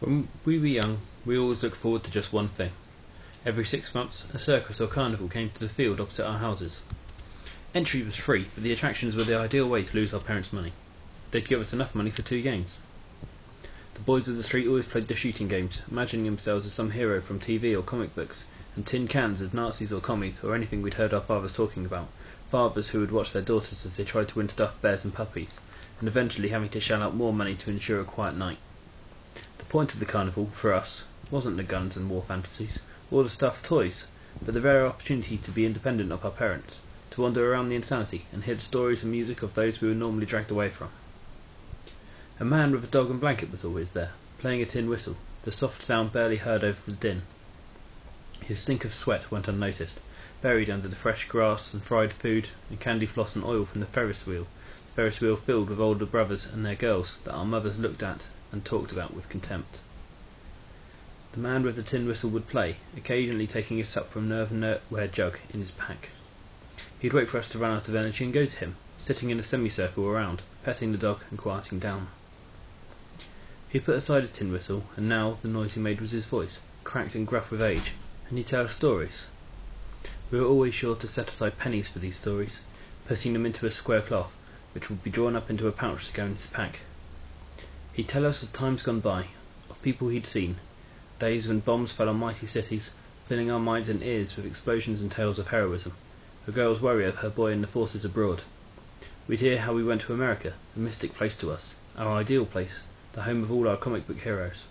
When we were young, we always looked forward to just one thing. Every 6 months, a circus or carnival came to the field opposite our houses. Entry was free, but the attractions were the ideal way to lose our parents' money. They'd give us enough money for 2 games. The boys of the street always played the shooting games, imagining themselves as some hero from TV or comic books, and tin cans as Nazis or commies or anything we'd heard our fathers talking about, fathers who would watch their daughters as they tried to win stuffed bears and puppies, and eventually having to shell out more money to ensure a quiet night. The point of the carnival, for us, wasn't the guns and war fantasies, or the stuffed toys, but the rare opportunity to be independent of our parents, to wander around the insanity and hear the stories and music of those we were normally dragged away from. A man with a dog and blanket was always there, playing a tin whistle, the soft sound barely heard over the din. His stink of sweat went unnoticed, buried under the fresh grass and fried food and candy floss and oil from the Ferris wheel filled with older brothers and their girls that our mothers looked at and talked about with contempt. The man with the tin whistle would play, occasionally taking a sup from an earthenware jug in his pack. He'd wait for us to run out of energy and go to him, sitting in a semicircle around, petting the dog and quieting down. He put aside his tin whistle, and now the noise he made was his voice, cracked and gruff with age, and he'd tell us stories. We were always sure to set aside pennies for these stories, putting them into a square cloth, which would be drawn up into a pouch to go in his pack. He'd tell us of times gone by, of people he'd seen, days when bombs fell on mighty cities, filling our minds and ears with explosions and tales of heroism, a girl's worry of her boy in the forces abroad. We'd hear how we went to America, a mystic place to us, our ideal place, the home of all our comic book heroes.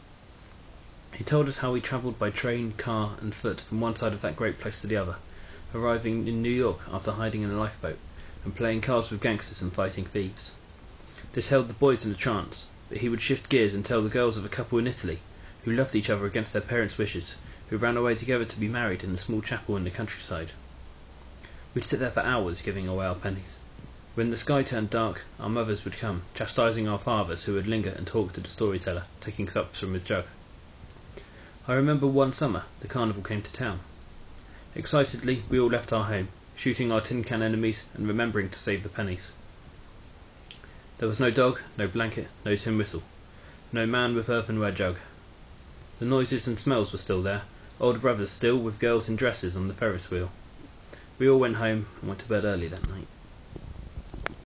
He told us how we travelled by train, car and foot from one side of that great place to the other, arriving in New York after hiding in a lifeboat, and playing cards with gangsters and fighting thieves. This held the boys in a trance, but he would shift gears and tell the girls of a couple in Italy, who loved each other against their parents' wishes, who ran away together to be married in a small chapel in the countryside. We'd sit there for hours giving away our pennies. When the sky turned dark, our mothers would come, chastising our fathers who would linger and talk to the storyteller, taking sups from his jug. I remember one summer the carnival came to town. Excitedly we all left our home, shooting our tin can enemies and remembering to save the pennies. There was no dog, no blanket, no tin whistle, no man with earthenware jug. The noises and smells were still there, older brothers still with girls in dresses on the Ferris wheel. We all went home and went to bed early that night.